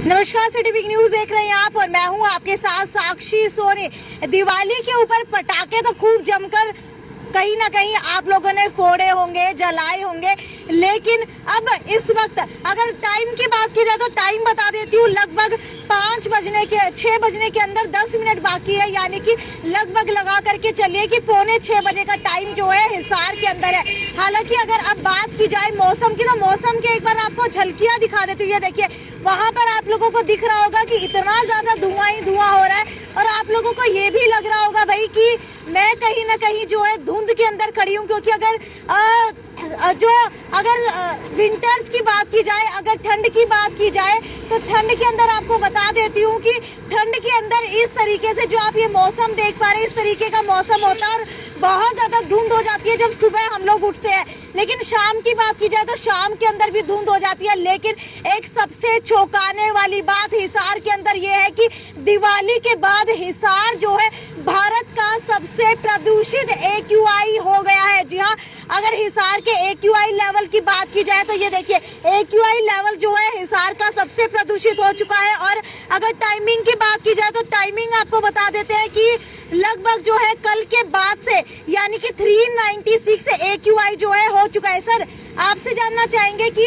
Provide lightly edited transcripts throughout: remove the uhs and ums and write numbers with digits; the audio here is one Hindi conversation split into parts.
नमस्कार, सिटी बिग न्यूज देख रहे हैं आप और मैं हूं आपके साथ साक्षी सोनी। दिवाली के ऊपर पटाखे तो खूब जमकर कहीं ना कहीं आप लोगों ने फोड़े होंगे, जलाए होंगे, लेकिन अब इस वक्त अगर टाइम की बात की जाए तो टाइम बता देती हूँ। लगभग 6 बजने के अंदर 10 मिनट बाकी है, यानी कि लगभग लगा करके चलिए कि 5:45 बजे का टाइम जो है हिसार के अंदर है। हालांकि अगर अब बात की जाए मौसम की, तो मौसम के एक बार आपको झलकियां दिखा देती हूँ। ये देखिए, वहां पर आप लोगों को दिख रहा होगा कि इतना ज्यादा धुआं ही धुआं हो रहा है, और आप लोगों को ये भी लग रहा होगा भाई कि मैं कहीं ना कहीं जो है धुंध के अंदर खड़ी हूँ, क्योंकि अगर विंटर्स की बात की जाए, अगर ठंड की बात की जाए, तो ठंड के अंदर आपको बता देती हूँ कि ठंड के अंदर इस तरीके से जो आप ये मौसम देख पा रहे हैं, इस तरीके का मौसम होता है और बहुत ज्यादा धुंध हो जाती है जब सुबह हम लोग उठते हैं। लेकिन शाम की बात की जाए तो शाम के अंदर भी धुंध हो जाती है। लेकिन एक सबसे चौंकाने वाली बात हिसार के अंदर ये है कि दिवाली के बाद हिसार जो है भारत का सबसे प्रदूषित AQI हो गया है। जी हाँ, अगर हिसार के AQI लेवल की बात की जाए तो ये देखिए, AQI लेवल जो है हिसार का सबसे प्रदूषित हो चुका है। और अगर टाइमिंग की बात की जाए तो टाइमिंग आपको बता देते हैं कि लगभग जो है कल के बाद से, यानी कि 396 AQI जो है हो चुका है। सर, आपसे जानना चाहेंगे कि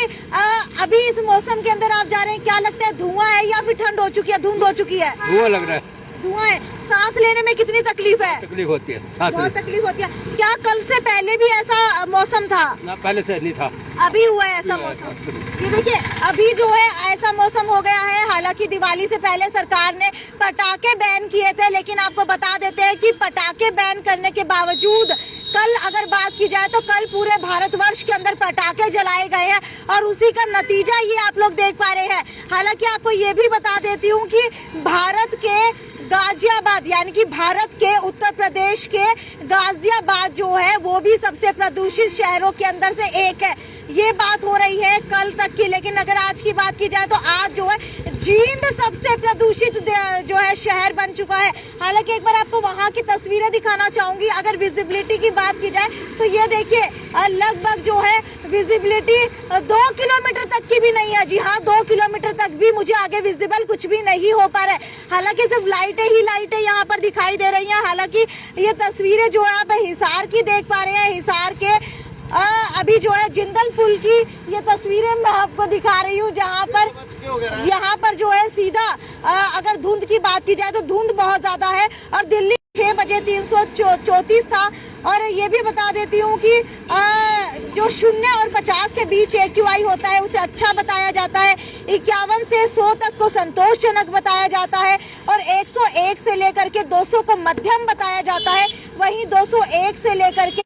अभी इस मौसम के अंदर आप जा रहे हैं, क्या लगता है धुआं है या फिर ठंड हो चुकी है, धुंध हो चुकी है? धुआं लग रहा है। धुआं है। सांस लेने में कितनी तकलीफ है? तकलीफ होती है, बहुत तकलीफ होती है। क्या कल से पहले भी ऐसा मौसम था? ना, पहले से नहीं था, अभी हुआ है ऐसा मौसम। ये देखिए, अभी जो है ऐसा मौसम हो गया है। हालांकि दिवाली से पहले सरकार ने पटाखे बैन किए थे, लेकिन आपको बता देते हैं कि पटाखे बैन करने के बावजूद कल अगर बात की जाए तो कल पूरे भारतवर्ष के अंदर पटाखे जलाए गए हैं, और उसी का नतीजा ये आप लोग देख पा रहे हैं। हालांकि आपको ये भी बता देती हूँ कि भारत के गाजियाबाद, यानी कि भारत के उत्तर प्रदेश के गाजियाबाद जो है वो भी सबसे प्रदूषित शहरों के अंदर से एक है। ये बात हो रही है कल तक की, लेकिन अगर आज की बात की जाए तो आज जो है जींद सबसे प्रदूषित जो है शहर बन चुका है। हालांकि एक बार आपको वहां की तस्वीरें दिखाना चाहूंगी। अगर विजिबिलिटी की बात की जाए तो ये देखिए, लगभग जो है विजिबिलिटी 2 किलोमीटर तक की भी नहीं है। जी हाँ, 2 किलोमीटर तक भी मुझे आगे विजिबल कुछ भी नहीं हो पा रहा है। हालांकि सिर्फ लाइटें ही लाइटें यहाँ पर दिखाई दे रही हैं। हालांकि ये तस्वीरें जो है आप हिसार की देख पा रहे हैं। हिसार के अभी जो है जिंदल पुल की ये तस्वीरें मैं आपको दिखा रही हूँ, जहाँ पर यहाँ पर जो है सीधा अगर धुंध की बात की जाए तो धुंध बहुत ज्यादा है। और दिल्ली 6 बजे 334 था। और ये भी बता देती हूँ कि जो 0 और 50 के बीच AQI होता है उसे अच्छा बताया जाता है। 51 से 100 तक को संतोषजनक बताया जाता है, और 101 से लेकर के 200 को मध्यम बताया जाता है। वहीं 201 से लेकर के,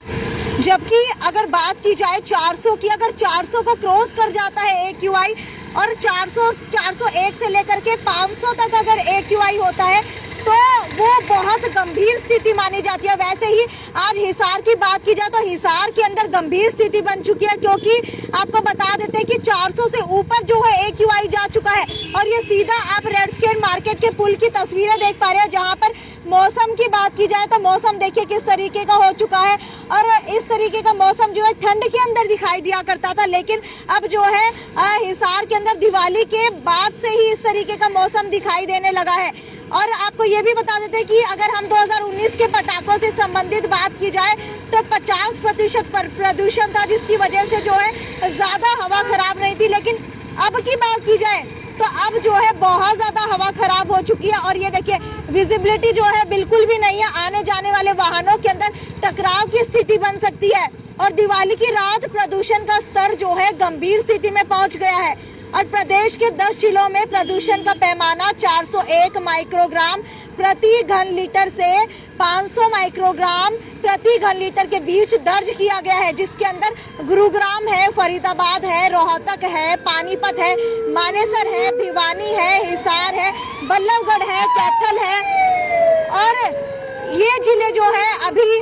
जबकि अगर बात की जाए 400 की, अगर 400 को क्रॉस कर जाता है AQI, और 401 से लेकर के 500 तक अगर AQI होता है तो वो बहुत गंभीर स्थिति मानी जाती है। वैसे ही आज हिसार की बात की जाए तो हिसार के अंदर गंभीर स्थिति बन चुकी है, क्योंकि आपको बता देते हैं कि 400 से ऊपर जो है AQI जा चुका है। और ये सीधा आप रेड स्क्वायर मार्केट के पुल की तस्वीरें देख पा रहे हैं, जहाँ पर मौसम की बात की जाए तो मौसम देखिए किस तरीके का हो चुका है। और इस तरीके का मौसम जो है ठंड के अंदर दिखाई दिया करता था, लेकिन अब जो है हिसार के अंदर दिवाली के बाद से ही इस तरीके का मौसम दिखाई देने लगा है। और आपको ये भी बता देते हैं कि अगर हम 2019 के पटाखों से संबंधित बात की जाए तो 50% प्रदूषण था, जिसकी वजह से जो है ज्यादा हवा खराब नहीं थी। लेकिन अब की बात की जाए तो अब जो है बहुत ज्यादा हवा खराब हो चुकी है। और ये देखिए, विजिबिलिटी जो है बिल्कुल भी नहीं है। आने जाने वाले वाहनों के अंदर टकराव की स्थिति बन सकती है। और दिवाली की रात प्रदूषण का स्तर जो है गंभीर स्थिति में पहुंच गया है। और प्रदेश के 10 जिलों में प्रदूषण का पैमाना 401 माइक्रोग्राम प्रति घन लीटर से 500 माइक्रोग्राम प्रति घन लीटर के बीच दर्ज किया गया है, जिसके अंदर गुरुग्राम है, फरीदाबाद है, रोहतक है, पानीपत है, मानेसर है, भिवानी है, हिसार है, बल्लभगढ़ है, कैथल है। और ये जिले जो है अभी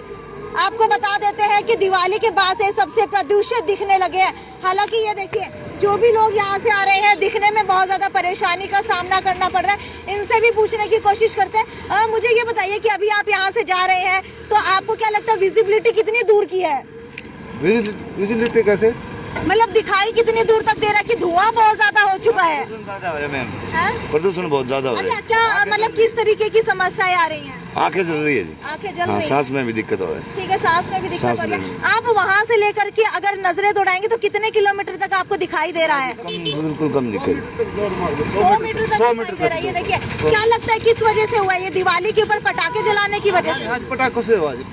आपको बता देते हैं कि दिवाली के बाद से सबसे प्रदूषित दिखने लगे हैं। हालांकि ये देखिए, जो भी लोग यहाँ से आ रहे हैं दिखने में बहुत ज्यादा परेशानी का सामना करना पड़ रहा है। इनसे भी पूछने की कोशिश करते हैं। मुझे ये बताइए कि अभी आप यहाँ से जा रहे हैं तो आपको क्या लगता है विजिबिलिटी कितनी दूर की है? विजिबिलिटी कैसे? मतलब दिखाई कितनी दूर तक दे रहा है कि धुआं बहुत ज्यादा हो चुका है? प्रदूषण बहुत ज्यादा हो रहा अच्छा, क्या मतलब किस तरीके की समस्याएं आ रही हैं? आंखें जल रही है जी। आंखें जल रही है। सांस में भी दिक्कत हो रही है। ठीक है, सांस में भी दिक्कत हो रही है। आप वहाँ से लेकर के अगर नजरें दौड़ाएंगे तो कितने किलोमीटर तक आपको दिखाई दे रहा है? बिल्कुल कम दिक्कत। 100 मीटर तक दिखाई दे रहा है। ये देखिए, क्या लगता है किस वजह से हुआ है? ये दिवाली के ऊपर पटाखे जलाने की वजह से? आज पटाखों से हुआ जी,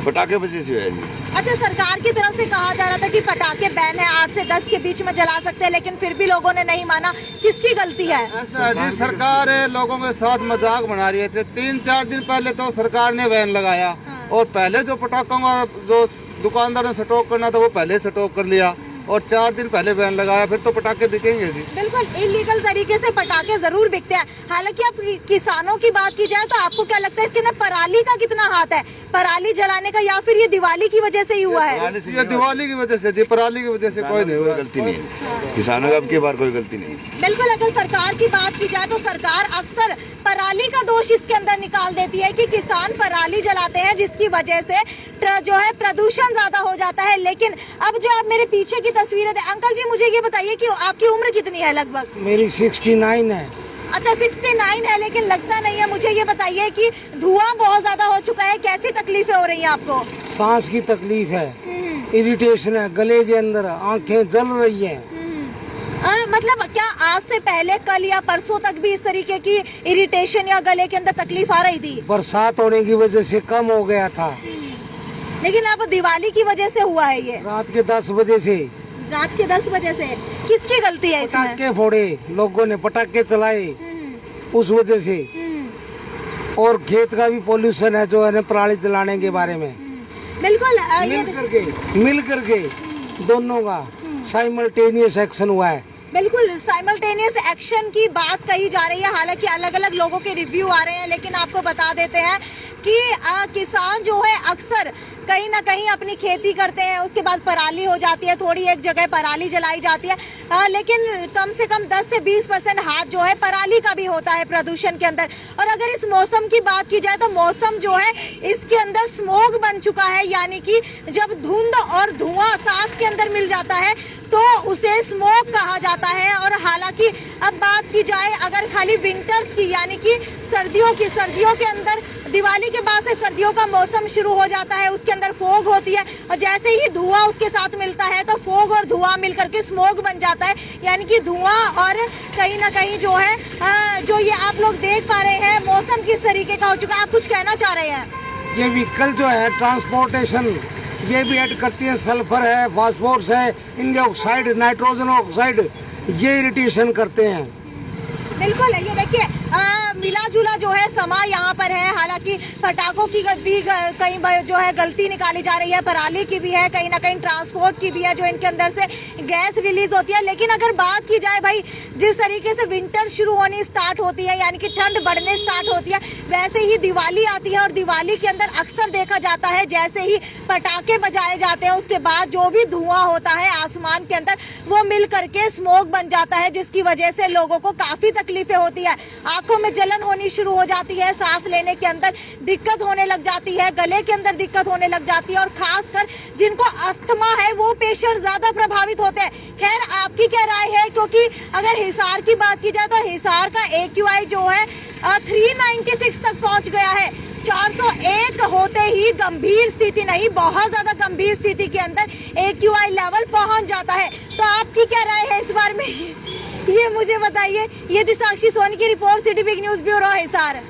पटाखे वजह से हुआ है जी। अच्छा, सरकार की तरफ से कहा जा रहा था कि पटाखे बैन है, 8 से 10 के बीच में जला सकते हैं, लेकिन फिर भी लोगों ने नहीं माना। किसकी गलती है? ऐसा जी, सरकार लोगों के साथ मजाक बना रही है। 3-4 दिन पहले तो सरकार ने बैन लगाया और पहले जो पटाखों का जो दुकानदार ने स्टॉक करना था वो पहले स्टॉक कर लिया और 4 दिन पहले बैन लगाया, फिर तो पटाखे बिकेंगे जी। बिल्कुल इलीगल तरीके से पटाखे जरूर बिकते हैं। हालांकि अब किसानों की बात की जाए तो आपको क्या लगता है इसके अंदर पराली का कितना हाथ है? पराली जलाने का, या फिर ये दिवाली की वजह से ही हुआ है? ये दिवाली की वजह से जी, पराली की वजह से कोई नहीं हुआ। गलती नहीं है किसानों का, अब की बार कोई गलती नहीं। बिल्कुल, अगर सरकार की बात की जाए तो सरकार अक्सर पराली का दोष इसके अंदर निकाल देती है कि किसान पराली जलाते हैं जिसकी वजह से जो है प्रदूषण ज्यादा हो जाता है। लेकिन अब जो आप मेरे पीछे की तस्वीरें थे, अंकल जी मुझे ये बताइए कि आपकी उम्र कितनी है लगभग? मेरी 69 है। अच्छा, 69 है, लेकिन लगता नहीं है। मुझे ये बताइए कि धुआं बहुत ज्यादा हो चुका है, कैसी तकलीफें हो रही है आपको? सांस की तकलीफ है, इरिटेशन है, गले के अंदर आंखें जल रही हैं। मतलब क्या आज से पहले कल या परसों तक भी इस तरीके की इरिटेशन या गले के अंदर तकलीफ आ रही थी? बरसात होने की वजह से कम हो गया था, लेकिन अब दिवाली की वजह से हुआ है ये। रात के 10 बजे से। रात के 10 बजे से किसकी गलती है इसमें? पटाखे फोड़े लोगों ने, पटाखे चलाए उस वजह से। और खेत का भी पोल्यूशन है जो है पराली जलाने के बारे में। बिल्कुल मिल करके दोनों का साइमल्टेनियस एक्शन हुआ है। बिल्कुल साइमल्टेनियस एक्शन की बात कही जा रही है। हालांकि अलग अलग लोगों के रिव्यू आ रहे हैं, लेकिन आपको बता देते हैं कि किसान जो है अक्सर कहीं ना कहीं अपनी खेती करते हैं, उसके बाद पराली हो जाती है, थोड़ी एक जगह पराली जलाई जाती है, लेकिन कम से कम 10 से 20% हाथ जो है पराली का भी होता है प्रदूषण के अंदर। और अगर इस मौसम की बात की जाए तो मौसम जो है इसके अंदर स्मोग बन चुका है, यानी कि जब धुंध और धुआं साथ के अंदर मिल जाता है तो उसे स्मोक कहा जाता है। और हालांकि अब बात की जाए अगर खाली विंटर्स की, यानी कि सर्दियों के अंदर दिवाली के बाद से सर्दियों का मौसम शुरू हो जाता है, उसके अंदर फोग होती है और जैसे ही धुआं उसके साथ मिलता है तो फोग और धुआं मिलकर के स्मोक बन जाता है, यानी कि धुआं। और कहीं ना कहीं जो है जो ये आप लोग देख पा रहे हैं मौसम किस तरीके का हो चुका है। आप कुछ कहना चाह रहे हैं? ये व्हीकल जो है ट्रांसपोर्टेशन ये भी ऐड करती है, सल्फर है, फास्फोरस है, इनके ऑक्साइड, नाइट्रोजन ऑक्साइड, ये इरिटेशन करते हैं। बिल्कुल, ये देखिए मिला जुला जो है समा यहाँ पर है। हालांकि पटाखों की भी कहीं जो है गलती निकाली जा रही है, पराली की भी है, कहीं ना कहीं ट्रांसपोर्ट की भी है, जो इनके अंदर से गैस रिलीज होती है। लेकिन अगर बात की जाए भाई, जिस तरीके से विंटर शुरू होनी स्टार्ट होती है, यानी कि ठंड बढ़ने स्टार्ट होती है, वैसे ही दिवाली आती है और दिवाली के अंदर अक्सर देखा जाता है जैसे ही पटाखे बजाए जाते हैं उसके बाद जो भी धुआं होता है आसमान के अंदर वो मिल करके स्मोक बन जाता है, जिसकी वजह से लोगों को काफी तकलीफें होती है। आंखों में जलन होनी शुरू हो जाती है, सांस लेने के अंदर दिक्कत होने लग जाती है, गले के अंदर दिक्कत होने लग जाती है और खासकर जिनको अस्थमा है वो पेशेंट ज्यादा प्रभावित होते हैं। खैर, आपकी क्या राय है? क्योंकि अगर हिसार की बात की जाए तो हिसार का AQI जो है 396 तक पहुंच गया है। 401 होते ही गंभीर स्थिति नहीं, बहुत ज्यादा गंभीर स्थिति के अंदर AQI लेवल पहुंच जाता है। तो आपकी क्या राय है इस बारे में? ये मुझे बताइए। ये थी साक्षी सोनी की report, city big news bureau Hisar.